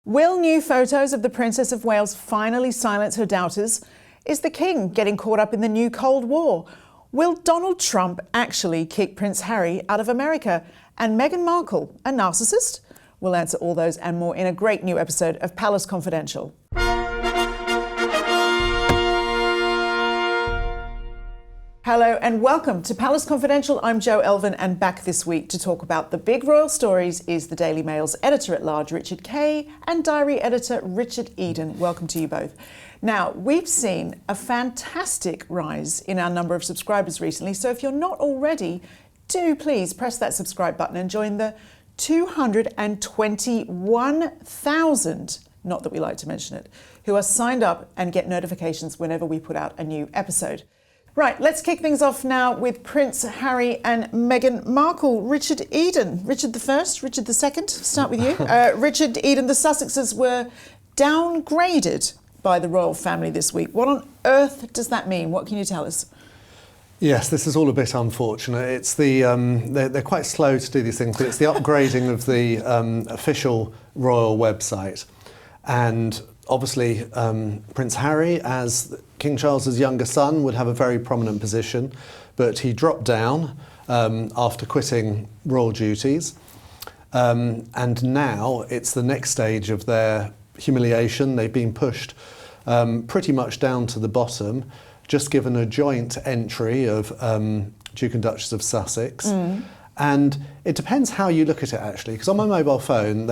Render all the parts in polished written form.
Will new photos of the Princess of Wales finally silence her doubters? Is the King getting caught up in the new Cold War? Will Donald Trump actually kick Prince Harry out of America? And Meghan Markle, a narcissist? We'll answer all those and more in a great new episode of Palace Confidential. Hello and welcome to Palace Confidential. I'm Jo Elvin, and back this week to talk about the big royal stories is the Daily Mail's editor-at-large Richard Kay and diary editor Richard Eden. Welcome to you both. Now, we've seen a fantastic rise in our number of subscribers recently, so if you're not already, do please press that subscribe button and join the 221,000, not that we like to mention it, who are signed up and get notifications whenever we put out a new episode. Right, let's kick things off now with Prince Harry and Meghan Markle. Richard Eden, Richard the First, Richard the Second, start with you. Richard Eden, the Sussexes were downgraded by the royal family this week. What on earth does that mean? What can you tell us? Yes, this is all a bit unfortunate. It's the they're quite slow to do these things, but it's the upgrading of the official royal website. And obviously, Prince Harry, as King Charles's younger son, would have a very prominent position, but he dropped down after quitting royal duties. And now it's the next stage of their humiliation. They've been pushed pretty much down to the bottom, just given a joint entry of Duke and Duchess of Sussex. And it depends how you look at it, actually, because on my mobile phone,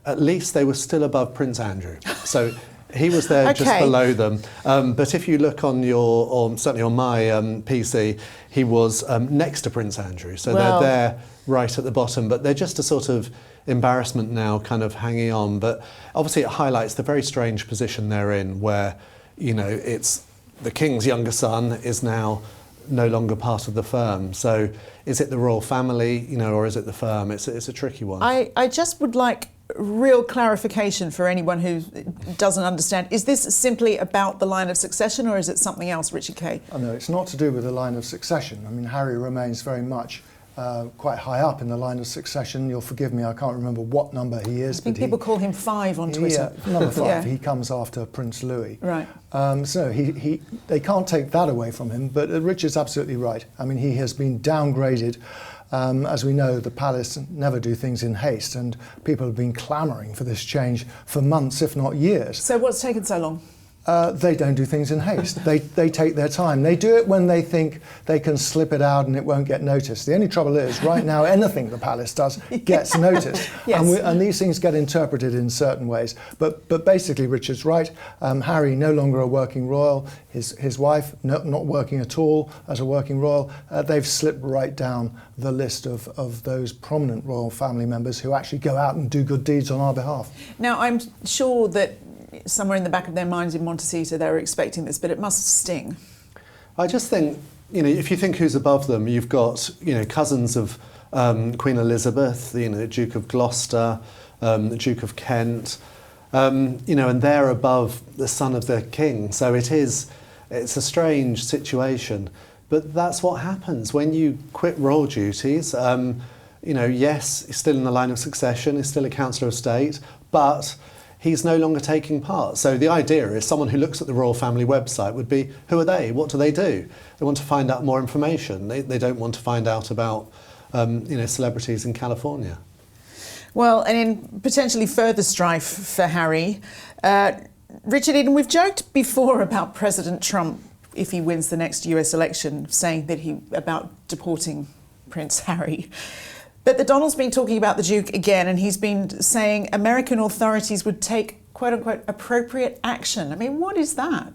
at least they were still above Prince Andrew. So he was there just below them. But if you look on or certainly on my PC, he was next to Prince Andrew. So they're there right at the bottom, but they're just a sort of embarrassment now, kind of hanging on. But obviously it highlights the very strange position they're in where, you know, it's the King's younger son is now no longer part of the firm. So is it the royal family, you know, or is it the firm? It's a tricky one. I just would like real clarification for anyone who doesn't understand. Is this simply about the line of succession, or is it something else, Richard Kay? Oh, no, it's not to do with the line of succession. I mean, Harry remains very much quite high up in the line of succession. You'll forgive me, I can't remember what number he is. I think people call him 5 on Twitter. Yeah, number 5. Yeah. He comes after Prince Louis. Right. So they can't take that away from him, but Richard's absolutely right. I mean, he has been downgraded. As we know, the palace never do things in haste, and people have been clamouring for this change for months, if not years. So what's taken so long? They don't do things in haste. They take their time. They do it when they think they can slip it out and it won't get noticed. The only trouble is, right now, anything the palace does gets noticed. Yes. And these things get interpreted in certain ways. But basically, Richard's right. Harry, no longer a working royal. His wife, not working at all as a working royal. They've slipped right down the list of those prominent royal family members who actually go out and do good deeds on our behalf. Now, I'm sure that somewhere in the back of their minds in Montecito they were expecting this, but it must sting. I just think, you know, if you think who's above them, you've got, you know, cousins of Queen Elizabeth, you know, the Duke of Gloucester, the Duke of Kent, you know, and they're above the son of the King. So it's a strange situation, but that's what happens when you quit royal duties. You know, yes, he's still in the line of succession, he's still a Councillor of State, but he's no longer taking part. So the idea is someone who looks at the royal family website would be, who are they? What do? They want to find out more information. They don't want to find out about, you know, celebrities in California. Well, and in potentially further strife for Harry, Richard Eden, we've joked before about President Trump, if he wins the next US election, saying that about deporting Prince Harry. But the Donald's been talking about the Duke again, and he's been saying American authorities would take, quote unquote, appropriate action. I mean, what is that?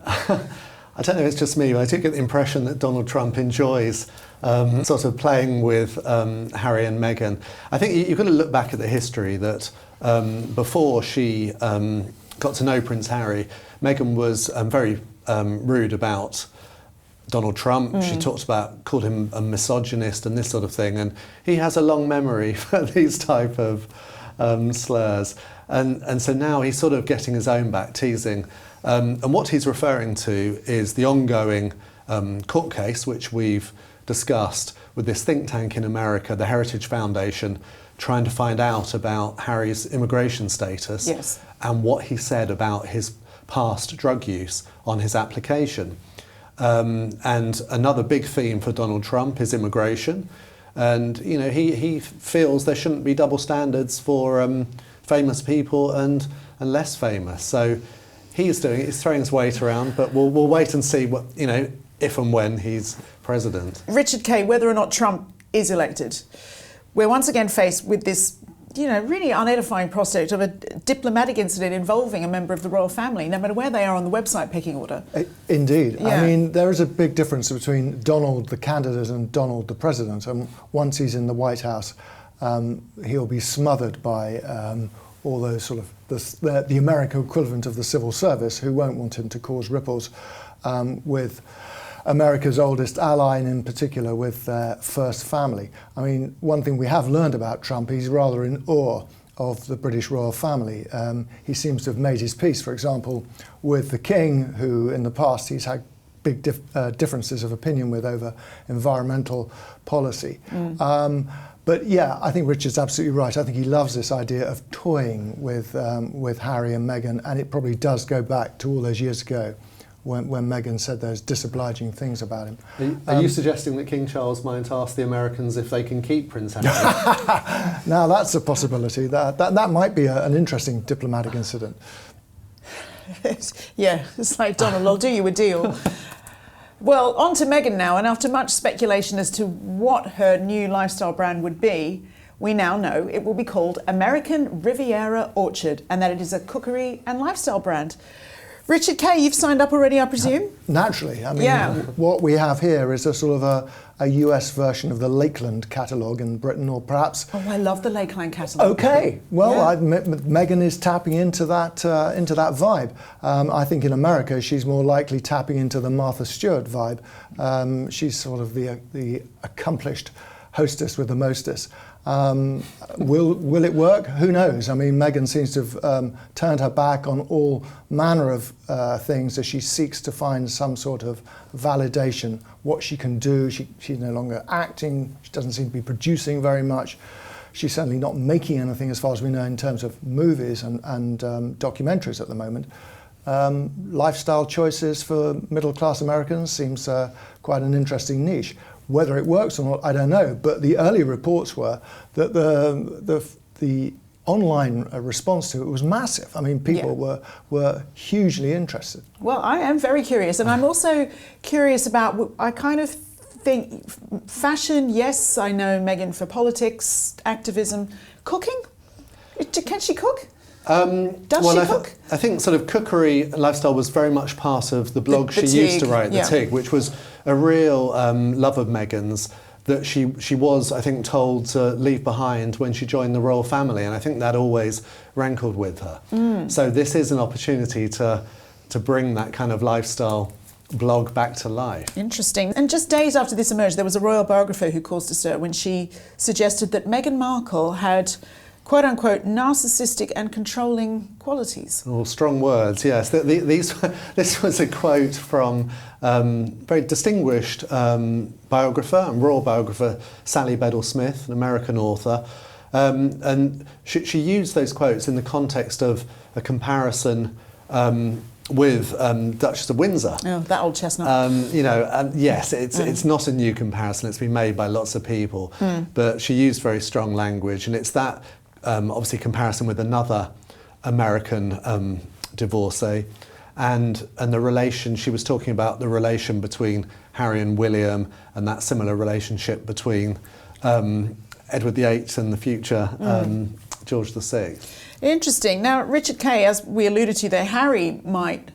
I don't know, it's just me, but I do get the impression that Donald Trump enjoys sort of playing with Harry and Meghan. I think you've got to look back at the history that before she got to know Prince Harry, Meghan was very rude about Donald Trump. She called him a misogynist and this sort of thing, and he has a long memory for these type of slurs, and so now he's sort of getting his own back, teasing, and what he's referring to is the ongoing court case which we've discussed with this think tank in America, the Heritage Foundation, trying to find out about Harry's immigration status Yes. and what he said about his past drug use on his application. And another big theme for Donald Trump is immigration. And, you know, he feels there shouldn't be double standards for famous people and less famous. So he's doing it, he's throwing his weight around, but we'll wait and see what, you know, if and when he's president. Richard Kay, whether or not Trump is elected, we're once again faced with this, you know, really unedifying prospect of a diplomatic incident involving a member of the royal family, no matter where they are on the website pecking order. Indeed. Yeah. I mean, there is a big difference between Donald the candidate and Donald the president. And once he's in the White House, he'll be smothered by all those sort of the American equivalent of the civil service, who won't want him to cause ripples with America's oldest ally, and in particular with their first family. I mean, one thing we have learned about Trump, he's rather in awe of the British royal family. He seems to have made his peace, for example, with the King, who in the past he's had big differences of opinion with over environmental policy. But yeah, I think Richard's absolutely right. I think he loves this idea of toying with Harry and Meghan, and it probably does go back to all those years ago when Meghan said those disobliging things about him. Are you suggesting that King Charles might ask the Americans if they can keep Prince Harry? Now that's a possibility. That might be an interesting diplomatic incident. Yeah, it's like, Donald, I'll do you a deal. Well, on to Meghan now, and after much speculation as to what her new lifestyle brand would be, we now know it will be called American Riviera Orchard, and that it is a cookery and lifestyle brand. Richard Kay, you've signed up already, I presume? Naturally. I mean, Yeah. what we have here is a sort of a US version of the Lakeland catalogue in Britain, or perhaps... Oh, I love the Lakeland catalogue. Okay, well, Yeah. Meghan is tapping into that vibe. I think in America she's more likely tapping into the Martha Stewart vibe. She's sort of the accomplished hostess with the mostess. Will it work? Who knows? I mean, Meghan seems to have turned her back on all manner of things as she seeks to find some sort of validation, what she can do. She's no longer acting. She doesn't seem to be producing very much. She's certainly not making anything, as far as we know, in terms of movies and documentaries at the moment. Lifestyle choices for middle-class Americans seems quite an interesting niche. Whether it works or not, I don't know. But the early reports were that the online response to it was massive. I mean, people were hugely interested. Well, I am very curious, and I'm also curious about, I kind of think fashion, yes, I know Meghan for politics, activism. Cooking? Can she cook? Does she cook? I think sort of cookery lifestyle was very much part of the blog she used to write, The Tig, which was a real love of Meghan's that she was, I think, told to leave behind when she joined the royal family, and I think that always rankled with her. So this is an opportunity to bring that kind of lifestyle blog back to life. Interesting. And just days after this emerged, there was a royal biographer who caused a stir when she suggested that Meghan Markle had quote-unquote narcissistic and controlling qualities. Oh, strong words, yes. This was a quote from very distinguished biographer and royal biographer Sally Bedell-Smith, an American author. And she used those quotes in the context of a comparison with Duchess of Windsor. Oh, that old chestnut. You know, and yes, it's not a new comparison. It's been made by lots of people, but she used very strong language, and it's that obviously comparison with another American divorcee, and the relation she was talking about, the relation between Harry and William, and that similar relationship between Edward VIII and the future George VI. Interesting. Now, Richard Kay, as we alluded to there, Harry might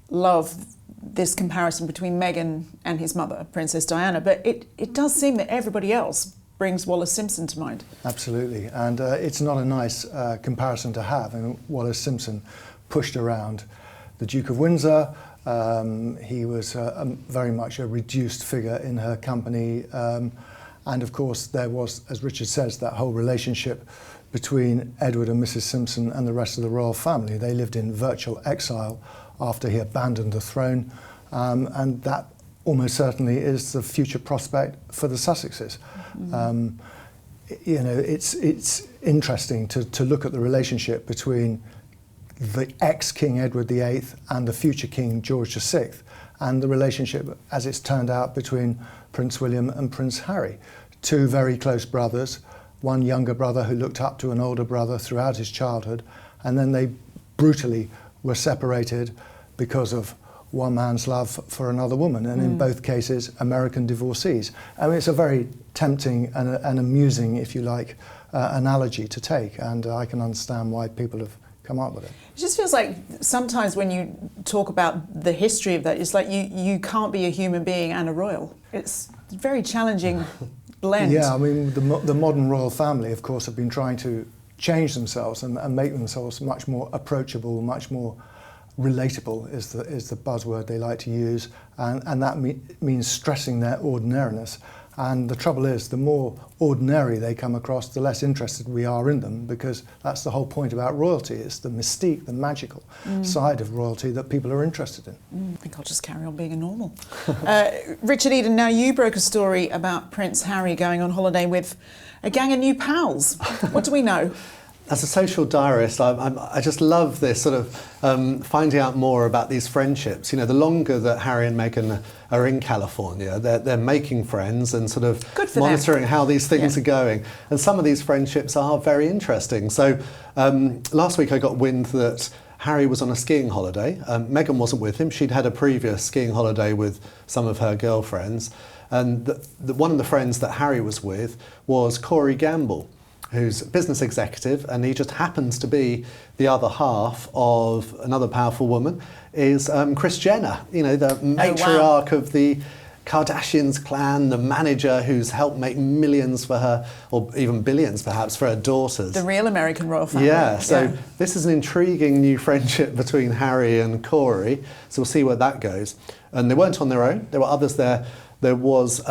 love this comparison between Meghan and his mother, Princess Diana, but it does seem that everybody else brings Wallis Simpson to mind. Absolutely, and it's not a nice comparison to have. I mean, Wallis Simpson pushed around the Duke of Windsor. He was very much a reduced figure in her company. And of course, there was, as Richard says, that whole relationship between Edward and Mrs. Simpson and the rest of the royal family. They lived in virtual exile after he abandoned the throne. And that almost certainly is the future prospect for the Sussexes. you know, it's interesting to look at the relationship between the ex-King Edward VIII and the future King George VI, and the relationship, as it's turned out, between Prince William and Prince Harry. Two very close brothers, one younger brother who looked up to an older brother throughout his childhood, and then they brutally were separated because of one man's love for another woman, and in both cases, American divorcees. I mean, it's a very tempting and amusing, if you like, analogy to take, and I can understand why people have come up with it. It just feels like sometimes when you talk about the history of that, it's like you can't be a human being and a royal. It's a very challenging blend. Yeah, I mean, the modern royal family, of course, have been trying to change themselves and make themselves much more approachable, much more relatable is the buzzword they like to use, and that means stressing their ordinariness. And the trouble is, the more ordinary they come across, the less interested we are in them, because that's the whole point about royalty. It's the mystique, the magical side of royalty that people are interested in. I think I'll just carry on being a normal. Richard Eden, now you broke a story about Prince Harry going on holiday with a gang of new pals. What do we know? As a social diarist, I just love this sort of finding out more about these friendships. You know, the longer that Harry and Meghan are in California, they're making friends and sort of monitoring how these things are going. And some of these friendships are very interesting. So last week I got wind that Harry was on a skiing holiday. Meghan wasn't with him. She'd had a previous skiing holiday with some of her girlfriends. And one of the friends that Harry was with was Corey Gamble, who's a business executive, and he just happens to be the other half of another powerful woman, is Kris Jenner, you know, the matriarch of the Kardashians clan, the manager who's helped make millions for her, or even billions perhaps, for her daughters. The real American royal family. Yeah, so this is an intriguing new friendship between Harry and Corey, so we'll see where that goes. And they weren't on their own, there were others there. There was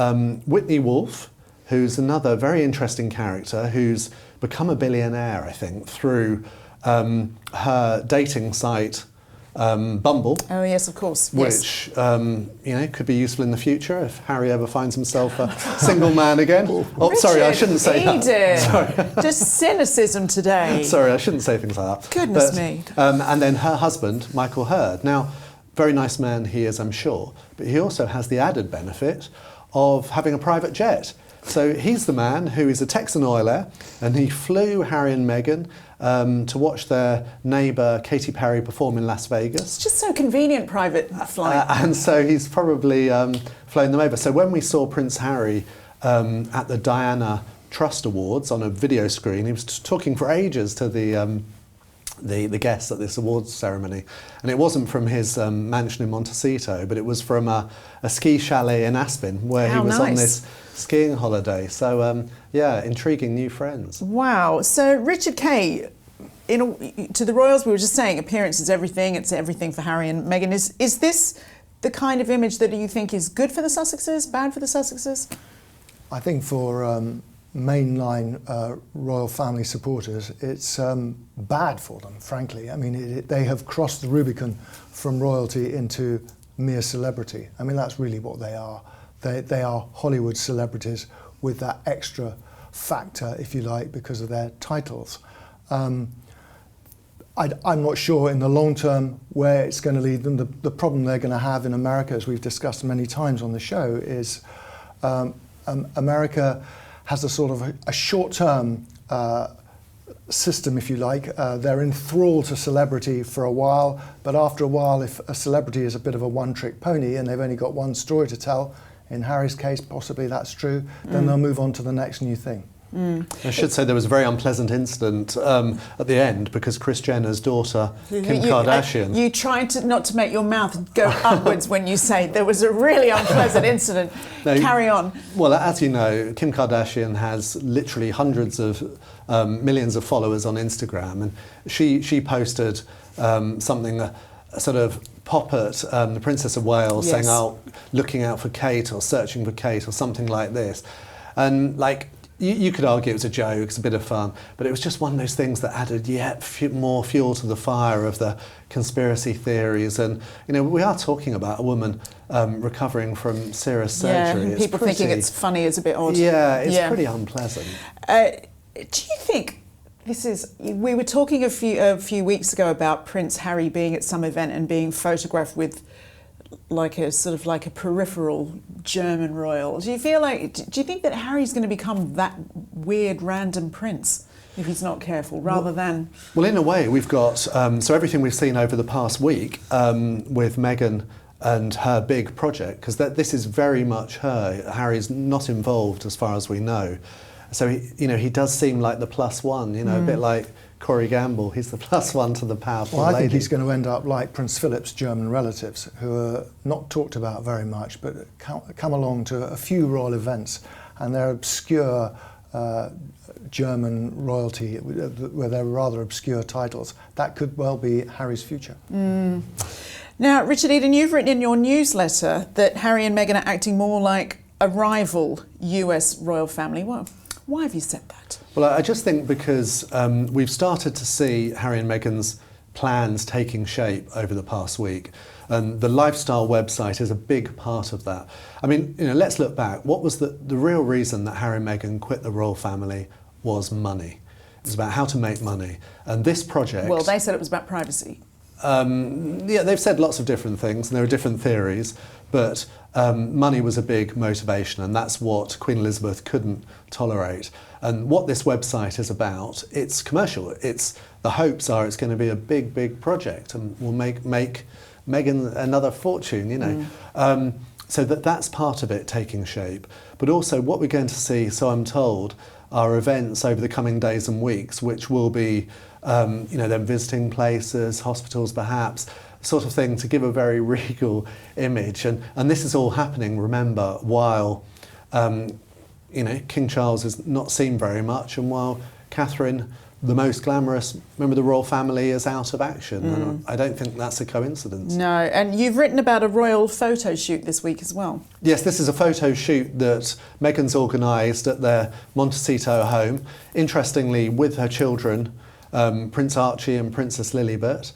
Whitney Wolfe, who's another very interesting character who's become a billionaire, I think, through her dating site, Bumble. Oh, yes, of course. Which, you know, could be useful in the future if Harry ever finds himself a single man again. Oh, Richard, sorry, I shouldn't say that. Sorry. Just cynicism today. Sorry, I shouldn't say things like that. Goodness me. And then her husband, Michael Hurd. Now, very nice man he is, I'm sure, but he also has the added benefit of having a private jet. So he's the man who is a Texan oil heir, and he flew Harry and Meghan to watch their neighbour Katy Perry perform in Las Vegas. It's just so convenient, private flight. And so he's probably flown them over. So when we saw Prince Harry at the Diana Trust Awards on a video screen, he was talking for ages to the guests at this awards ceremony, and it wasn't from his mansion in Montecito, but it was from a ski chalet in Aspen where he was on this skiing holiday. So yeah, intriguing new friends. Wow. So Richard Kay, to the royals, we were just saying appearance is everything. It's everything for Harry and Meghan. Is this the kind of image that you think is good for the Sussexes, bad for the Sussexes? I think for mainline royal family supporters, it's bad for them, frankly. I mean, they have crossed the Rubicon from royalty into mere celebrity. I mean, that's really what they are. They are Hollywood celebrities with that extra factor, if you like, because of their titles. I'm not sure in the long term where it's going to lead them. The problem they're going to have in America, as we've discussed many times on the show, is America has a sort of a short-term system, if you like. They're enthralled to celebrity for a while, but after a while, if a celebrity is a bit of a one-trick pony and they've only got one story to tell, in Harry's case, possibly that's true, then they'll move on to the next new thing. I should say there was a very unpleasant incident at the end because Kris Jenner's daughter, Kim Kardashian... You tried not to make your mouth go upwards when you say there was a really unpleasant incident. No, carry on. Well, as you know, Kim Kardashian has literally hundreds of millions of followers on Instagram, and she posted something... a sort of pop at the Princess of Wales, saying, "Oh, looking out for Kate," or "searching for Kate," or something like this. And like, You could argue it was a joke, it's a bit of fun, but it was just one of those things that added yet more fuel to the fire of the conspiracy theories. And, you know, we are talking about a woman recovering from serious surgery. Yeah, people thinking it's funny is a bit odd. Yeah, it's pretty unpleasant. Do you think we were talking a few weeks ago about Prince Harry being at some event and being photographed with like a sort of like a peripheral German royal. Do you think that Harry's going to become that weird random prince if he's not careful, rather than... Well, in a way, we've got, so everything we've seen over the past week with Meghan and her big project, because this is very much her. Harry's not involved as far as we know. So, he does seem like the plus one, a bit like Corey Gamble. He's the plus one to the powerful lady. I think he's going to end up like Prince Philip's German relatives, who are not talked about very much, but come along to a few royal events, and they're obscure German royalty, where they're rather obscure titles. That could well be Harry's future. Now, Richard Eden, you've written in your newsletter that Harry and Meghan are acting more like a rival US royal family. Well, why have you said that? Well, I just think because we've started to see Harry and Meghan's plans taking shape over the past week. And the lifestyle website is a big part of that. I mean, let's look back. What was the real reason that Harry and Meghan quit the royal family was money. It was about how to make money. And this project... Well, they said it was about privacy. Yeah, they've said lots of different things, and there are different theories, but money was a big motivation, and that's what Queen Elizabeth couldn't tolerate. And what this website is about, it's commercial. The hopes are it's going to be a big, big project, and will make Meghan another fortune, So that's part of it taking shape. But also what we're going to see, so I'm told, are events over the coming days and weeks, which will be them visiting places, hospitals perhaps, sort of thing, to give a very regal image. And this is all happening, remember, while King Charles is not seen very much, and while Catherine, the most glamorous member of the royal family, is out of action. And I don't think that's a coincidence. No, and you've written about a royal photo shoot this week as well. Yes, this is a photo shoot that Meghan's organised at their Montecito home, interestingly with her children, Prince Archie and Princess Lilibet.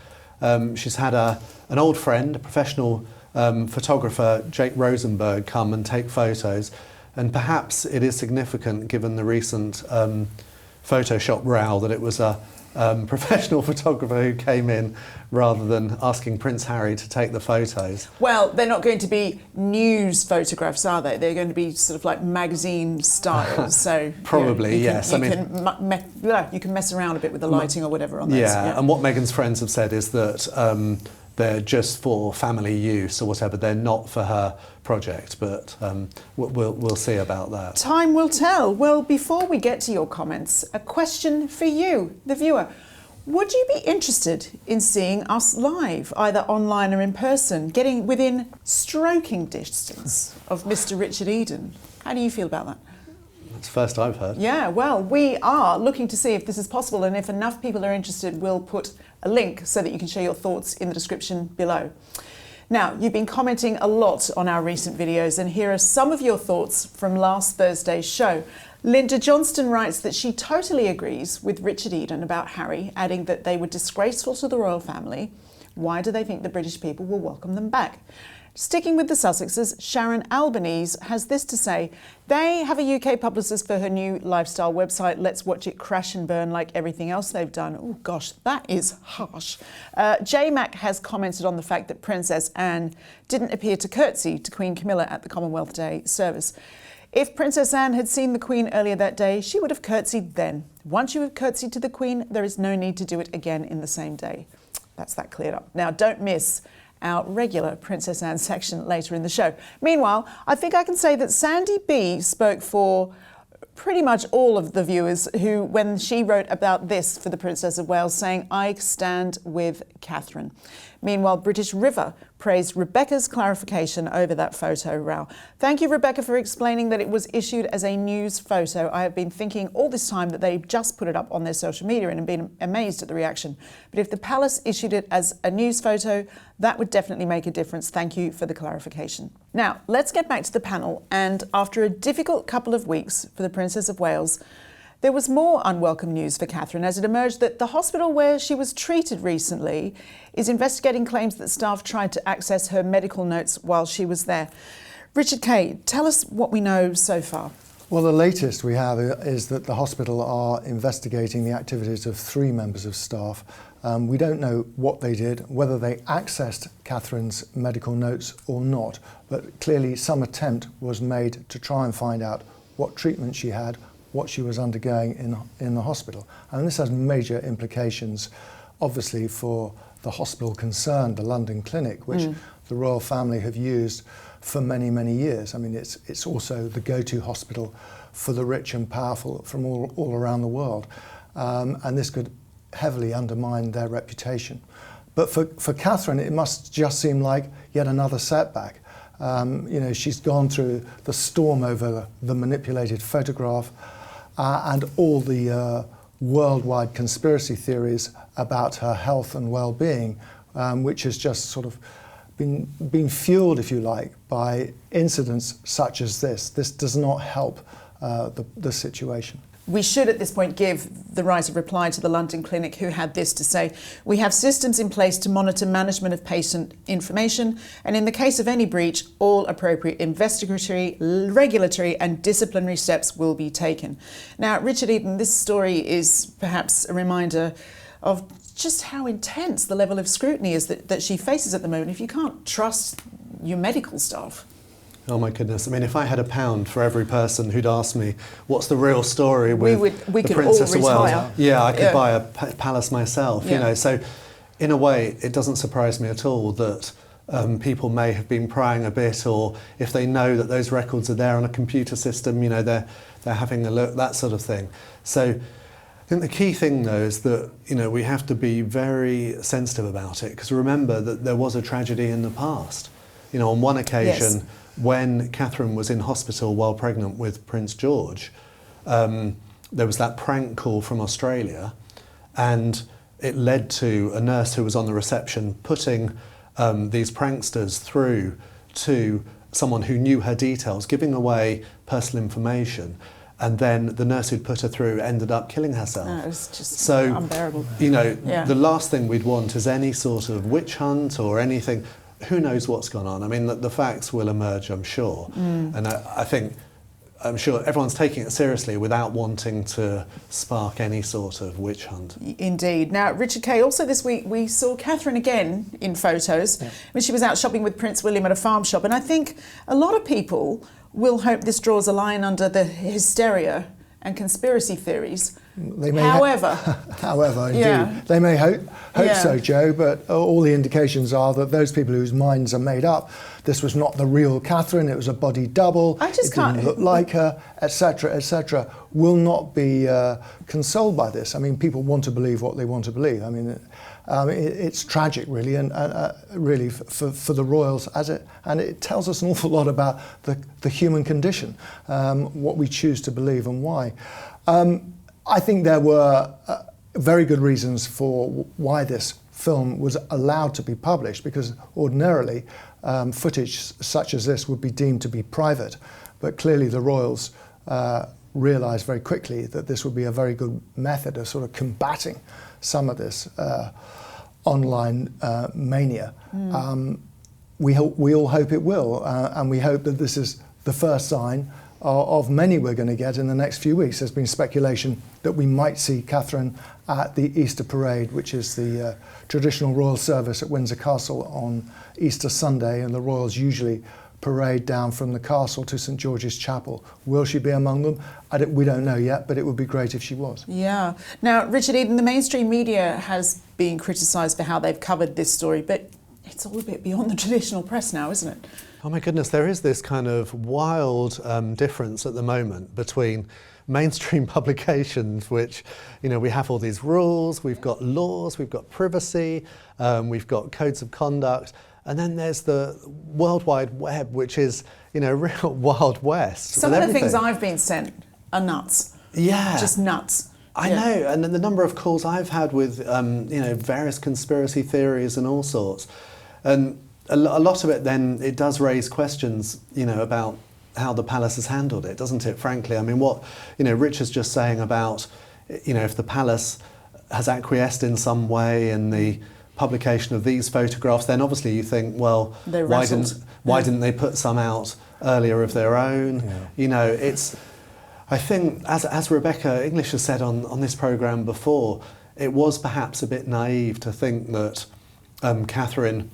She's had an old friend, a professional photographer, Jake Rosenberg, come and take photos. And perhaps it is significant, given the recent Photoshop row, that it was a professional photographer who came in rather than asking Prince Harry to take the photos. Well, they're not going to be news photographs, are they? They're going to be sort of like magazine style. So probably, yes. You can mess around a bit with the lighting or whatever on those. Yeah, and what Meghan's friends have said is that they're just for family use or whatever. They're not for her project, but we'll see about that. Time will tell. Well, before we get to your comments, a question for you, the viewer. Would you be interested in seeing us live, either online or in person, getting within stroking distance of Mr. Richard Eden? How do you feel about that? That's the first I've heard. Yeah, well, we are looking to see if this is possible, and if enough people are interested, we'll put a link so that you can share your thoughts in the description below. Now, you've been commenting a lot on our recent videos, and here are some of your thoughts from last Thursday's show. Linda Johnston writes that she totally agrees with Richard Eden about Harry, adding that they were disgraceful to the royal family. Why do they think the British people will welcome them back? Sticking with the Sussexes, Sharon Albanese has this to say: they have a UK publicist for her new lifestyle website. Let's watch it crash and burn like everything else they've done. Oh gosh, that is harsh. J-Mac has commented on the fact that Princess Anne didn't appear to curtsy to Queen Camilla at the Commonwealth Day service. If Princess Anne had seen the Queen earlier that day, she would have curtsied then. Once you have curtsied to the Queen, there is no need to do it again in the same day. That's that cleared up. Now, don't miss our regular Princess Anne section later in the show. Meanwhile, I think I can say that Sandy B spoke for pretty much all of the viewers who, when she wrote about this for the Princess of Wales, saying, "I stand with Catherine." Meanwhile, British River praised Rebecca's clarification over that photo row. Thank you, Rebecca, for explaining that it was issued as a news photo. I have been thinking all this time that they just put it up on their social media and have been amazed at the reaction. But if the palace issued it as a news photo, that would definitely make a difference. Thank you for the clarification. Now, let's get back to the panel, and after a difficult couple of weeks for the Princess of Wales, there was more unwelcome news for Catherine as it emerged that the hospital where she was treated recently is investigating claims that staff tried to access her medical notes while she was there. Richard Kay, tell us what we know so far. Well, the latest we have is that the hospital are investigating the activities of 3 members of staff. We don't know what they did, whether they accessed Catherine's medical notes or not, but clearly some attempt was made to try and find out what treatment she had, what she was undergoing in the hospital. And this has major implications, obviously, for the hospital concerned, the London Clinic, which the royal family have used for many, many years. I mean, it's also the go-to hospital for the rich and powerful from all around the world. And this could heavily undermine their reputation. But for Catherine, it must just seem like yet another setback. You know, she's gone through the storm over the manipulated photograph and all the worldwide conspiracy theories about her health and well-being, which has just sort of been fueled, if you like, by incidents such as this. This does not help the situation. We should at this point give the right of reply to the London Clinic, who had this to say: "We have systems in place to monitor management of patient information, and in the case of any breach, all appropriate investigatory, regulatory and disciplinary steps will be taken." Now, Richard Eden, this story is perhaps a reminder of just how intense the level of scrutiny is that she faces at the moment if you can't trust your medical staff. Oh my goodness. I mean, if I had £1 for every person who'd asked me what's the real story with we the could Princess all of Wales, retire. yeah, I could buy a palace myself, Yeah. you know. So in a way, it doesn't surprise me at all that people may have been prying a bit, or if they know that those records are there on a computer system, you know, they're having a look, that sort of thing. So I think the key thing, though, is that, you know, we have to be very sensitive about it, because remember that there was a tragedy in the past. You know, on one occasion, Yes. when Catherine was in hospital while pregnant with Prince George, there was that prank call from Australia, and it led to a nurse who was on the reception putting these pranksters through to someone who knew her details, giving away personal information, and then the nurse who'd put her through ended up killing herself. It was just So, unbearable. you know, Yeah. the last thing we'd want is any sort of witch hunt or anything. Who knows what's gone on? I mean, the facts will emerge, I'm sure. And I'm sure everyone's taking it seriously without wanting to spark any sort of witch hunt. Indeed. Now, Richard Kay, also this week we saw Catherine again in photos when she was out shopping with Prince William at a farm shop. And I think a lot of people will hope this draws a line under the hysteria and conspiracy theories. However, indeed. Yeah. They may hope Yeah. so, Joe, but all the indications are that those people whose minds are made up, this was not the real Catherine, it was a body double, I just it didn't can't- look like her, etc., will not be consoled by this. I mean, people want to believe what they want to believe. I mean, it's tragic, really, and really for the royals, and it tells us an awful lot about the human condition, what we choose to believe and why. I think there were very good reasons for why this film was allowed to be published, because ordinarily footage such as this would be deemed to be private, but clearly the royals realised very quickly that this would be a very good method of sort of combating some of this online mania. We all hope it will, and we hope that this is the first sign of many we're going to get in the next few weeks. There's been speculation that we might see Catherine at the Easter Parade, which is the traditional royal service at Windsor Castle on Easter Sunday, and the royals usually parade down from the castle to St George's Chapel. Will she be among them? We don't know yet, but it would be great if she was. Yeah. Now, Richard Eden, the mainstream media has been criticised for how they've covered this story, but it's all a bit beyond the traditional press now, isn't it? Oh my goodness, there is this kind of wild difference at the moment between mainstream publications, which, you know, we have all these rules, we've got laws, we've got privacy, we've got codes of conduct, and then there's the World Wide Web, which is, you know, real Wild West. Some of the things I've been sent are nuts. Yeah. Just nuts. I know, and then the number of calls I've had with, you know, various conspiracy theories and all sorts. And a lot of it then, it does raise questions, about how the palace has handled it, doesn't it, frankly? I mean, what, Richard's just saying about, if the palace has acquiesced in some way in the publication of these photographs, then obviously you think, well, why didn't they put some out earlier of their own? Yeah. It's, I think, as Rebecca English has said on this programme before, it was perhaps a bit naive to think that Catherine,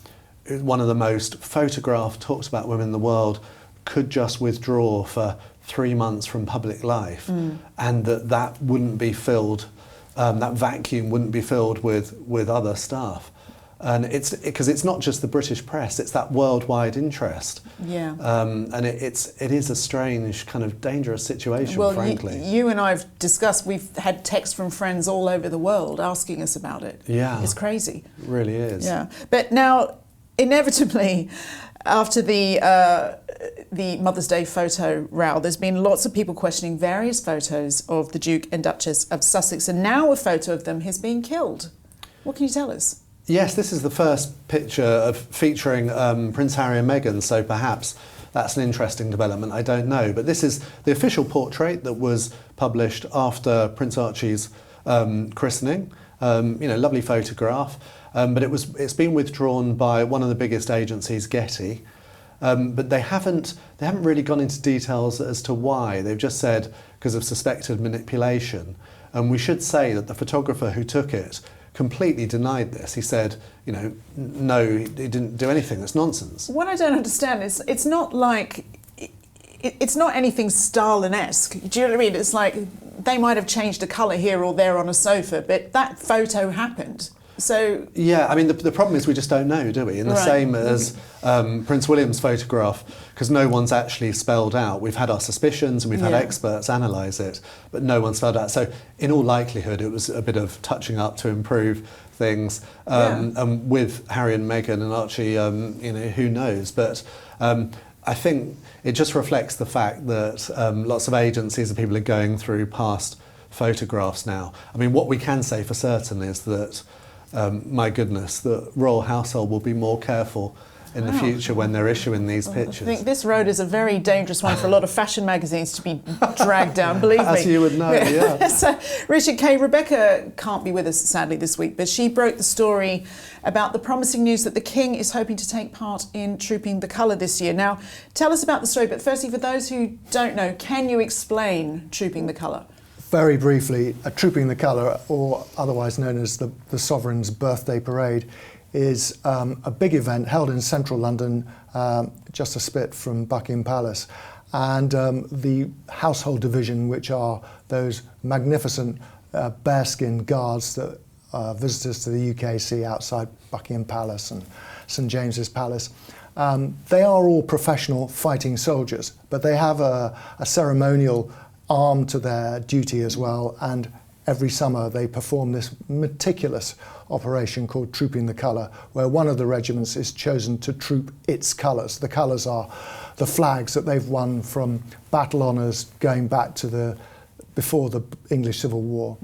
one of the most photographed, talked about women in the world, could just withdraw for 3 months from public life, and that wouldn't be filled, that vacuum wouldn't be filled with other stuff. And because it's not just the British press, it's that worldwide interest. Yeah. And it is a strange, kind of dangerous situation, frankly. You and I've discussed, we've had texts from friends all over the world asking us about it. Yeah. It's crazy. It really is. Yeah. But now, inevitably, after the Mother's Day photo row, there's been lots of people questioning various photos of the Duke and Duchess of Sussex, and now a photo of them has been killed. What can you tell us? Yes, this is the first picture featuring Prince Harry and Meghan, so perhaps that's an interesting development, I don't know. But this is the official portrait that was published after Prince Archie's christening. Lovely photograph, but it's been withdrawn by one of the biggest agencies, Getty. But they haven't really gone into details as to why. They've just said because of suspected manipulation. And we should say that the photographer who took it completely denied this. He said, no, he didn't do anything. That's nonsense. What I don't understand is it's not like, it's not anything Stalin-esque. Do you know what I mean? It's like they might have changed a colour here or there on a sofa, but that photo happened. So yeah, I mean, the problem is we just don't know, do we? And the same as Prince William's photograph, because no one's actually spelled out. We've had our suspicions and we've had experts analyse it, but no one spelled out. So in all likelihood, it was a bit of touching up to improve things. And with Harry and Meghan and Archie, who knows? But I think it just reflects the fact that lots of agencies and people are going through past photographs now. I mean, what we can say for certain is that my goodness, the royal household will be more careful in the future when they're issuing these pictures. I think this road is a very dangerous one for a lot of fashion magazines to be dragged down, believe me. As you would know, yeah. So, Richard Kay, Rebecca can't be with us sadly this week, but she broke the story about the promising news that the King is hoping to take part in Trooping the Colour this year. Now, tell us about the story, but firstly, for those who don't know, can you explain Trooping the Colour? Very briefly, Trooping the Colour, or otherwise known as the Sovereign's Birthday Parade, is a big event held in central London, just a spit from Buckingham Palace. And the household division, which are those magnificent bearskin guards that visitors to the UK see outside Buckingham Palace and St James's Palace, they are all professional fighting soldiers, but they have a ceremonial arm to their duty as well, and every summer they perform this meticulous operation called Trooping the Colour, where one of the regiments is chosen to troop its colours. The colours are the flags that they've won from battle honours going back to before the English Civil War.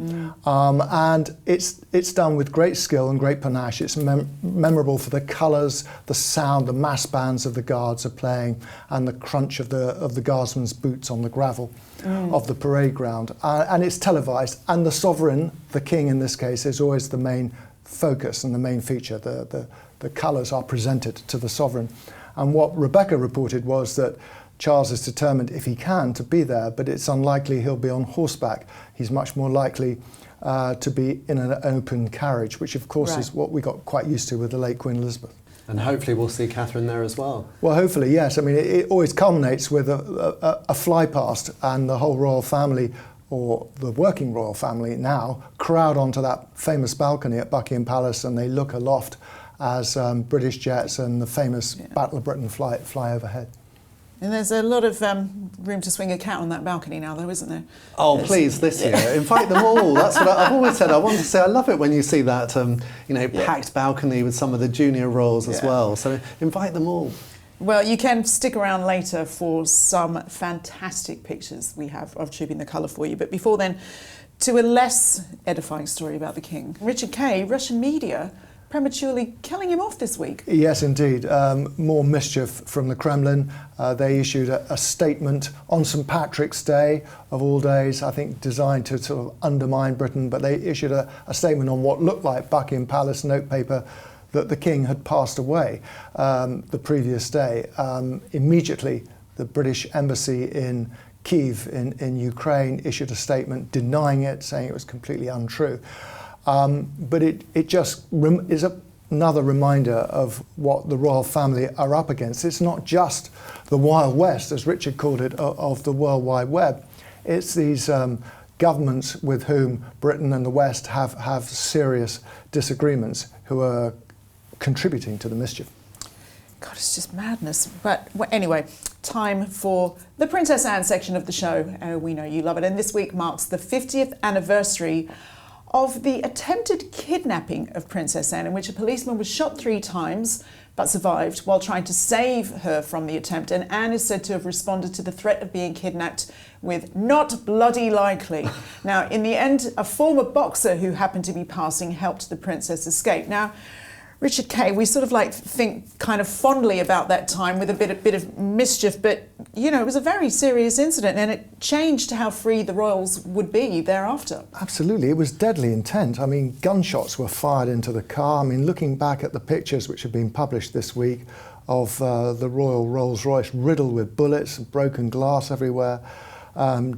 And it's done with great skill and great panache. It's memorable for the colours, the sound, the mass bands of the guards are playing, and the crunch of the guardsmen's boots on the gravel of the parade ground. And it's televised, and the sovereign, the king in this case, is always the main focus and the main feature. The colours are presented to the sovereign. And what Rebecca reported was that Charles is determined, if he can, to be there, but it's unlikely he'll be on horseback. He's much more likely to be in an open carriage, which of course is what we got quite used to with the late Queen Elizabeth. And hopefully we'll see Catherine there as well. Well, hopefully, yes. I mean, it always culminates with a fly past, and the whole royal family, or the working royal family now, crowd onto that famous balcony at Buckingham Palace, and they look aloft as British jets and the famous Battle of Britain fly overhead. And there's a lot of room to swing a cat on that balcony now, though, isn't there? Oh, please, this year. Invite them all. That's what I've always said. I want to say I love it when you see that, packed balcony with some of the junior royals as well. So invite them all. Well, you can stick around later for some fantastic pictures we have of Trooping the Colour for you. But before then, to a less edifying story about the King. Richard Kay, Russian media prematurely killing him off this week. Yes, indeed. More mischief from the Kremlin. They issued a statement on St. Patrick's Day, of all days, I think designed to sort of undermine Britain, but they issued a statement on what looked like Buckingham Palace notepaper that the King had passed away the previous day. Immediately, the British Embassy in Kyiv in Ukraine issued a statement denying it, saying it was completely untrue. But it just is another reminder of what the royal family are up against. It's not just the Wild West, as Richard called it, of the World Wide Web. It's these governments with whom Britain and the West have serious disagreements who are contributing to the mischief. God, it's just madness. But anyway, time for the Princess Anne section of the show. We know you love it. And this week marks the 50th anniversary of the attempted kidnapping of Princess Anne, in which a policeman was shot 3 times but survived while trying to save her from the attempt. And Anne is said to have responded to the threat of being kidnapped with "not bloody likely." Now, in the end, a former boxer who happened to be passing helped the princess escape. Now, Richard Kay, we sort of think kind of fondly about that time with a bit of mischief, but you know, it was a very serious incident and it changed how free the royals would be thereafter. Absolutely, it was deadly intent. I mean, gunshots were fired into the car. I mean, looking back at the pictures which have been published this week of the Royal Rolls-Royce riddled with bullets, broken glass everywhere.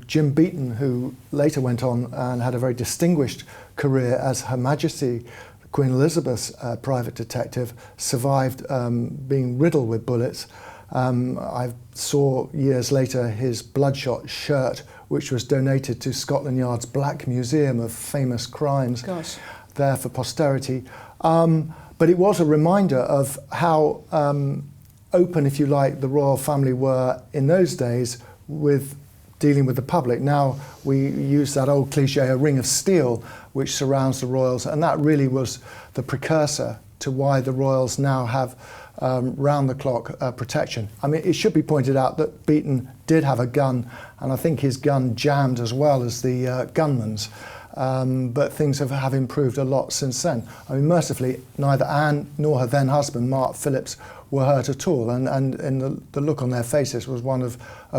Jim Beaton, who later went on and had a very distinguished career as Her Majesty Queen Elizabeth's private detective, survived being riddled with bullets. I saw years later his bloodshot shirt, which was donated to Scotland Yard's Black Museum of Famous Crimes. Gosh. There for posterity. But it was a reminder of how open, if you like, the royal family were in those days with dealing with the public. Now we use that old cliche, a ring of steel, which surrounds the royals, and that really was the precursor to why the royals now have round-the-clock protection. I mean, it should be pointed out that Beaton did have a gun, and I think his gun jammed as well as the gunman's. But things have improved a lot since then. I mean, mercifully, neither Anne nor her then husband, Mark Phillips, were hurt at all, and the look on their faces was one of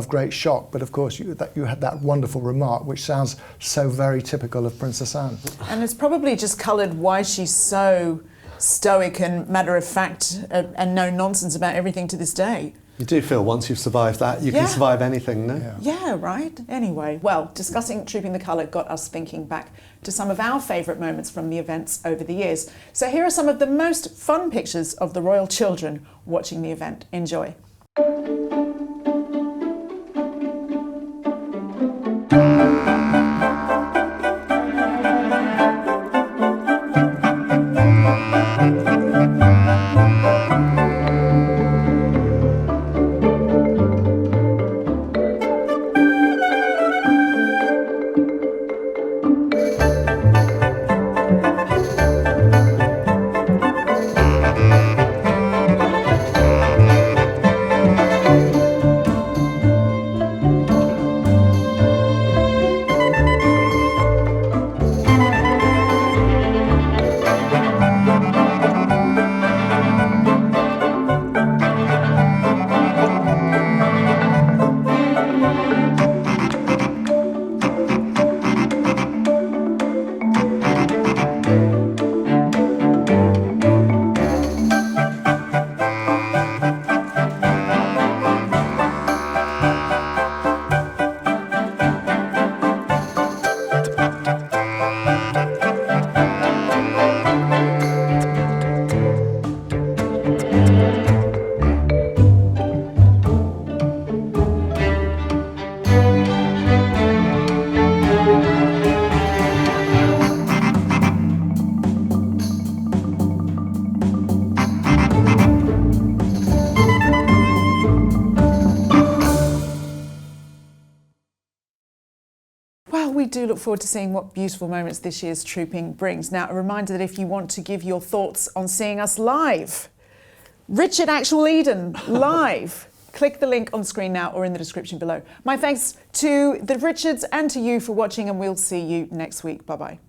great shock. But of course, you had that wonderful remark, which sounds so very typical of Princess Anne. And it's probably just coloured why she's so stoic and matter-of-fact and no nonsense about everything to this day. You do feel once you've survived that, you can survive anything, no? Yeah, right. Anyway, well, discussing Trooping the Colour got us thinking back to some of our favourite moments from the events over the years. So here are some of the most fun pictures of the royal children watching the event. Enjoy. We do look forward to seeing what beautiful moments this year's Trooping brings. Now, a reminder that if you want to give your thoughts on seeing us live, Richard Actual Eden live, click the link on screen now or in the description below. My thanks to the Richards and to you for watching, and we'll see you next week. Bye-bye.